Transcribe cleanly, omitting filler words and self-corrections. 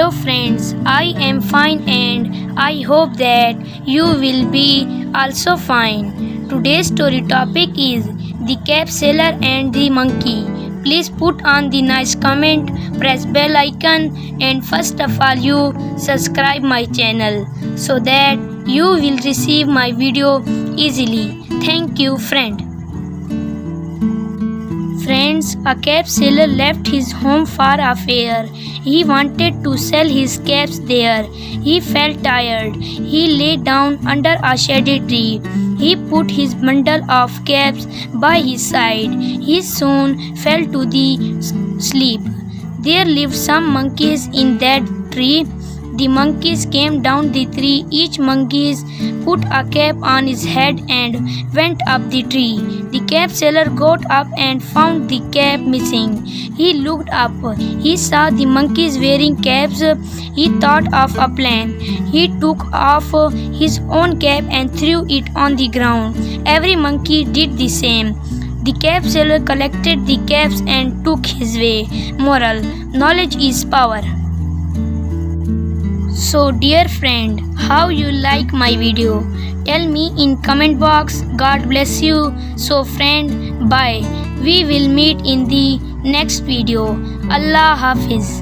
Hello friends, I am fine and I hope that you will be also fine. Today's story topic is the Capseller and the monkey. Please put on the nice comment, press bell icon, and first of all you subscribe my channel so that you will receive my video easily. Thank you friend. Friends, a cap seller left his home for a fair. He wanted to sell his caps there. He felt tired. He lay down under a shady tree. He put his bundle of caps by his side. He soon fell to the sleep. There lived some monkeys in that tree. The monkeys came down the tree. Each monkey put a cap on his head and went up the tree. The cap seller got up and found the cap missing. He looked up. He saw the monkeys wearing caps. He thought of a plan. He took off his own cap and threw it on the ground. Every monkey did the same. The cap seller collected the caps and took his way. Moral: knowledge is power. So dear friend, how you like my video? Tell me in comment box. God bless you. So friend, bye. We will meet in the next video. Allah Hafiz.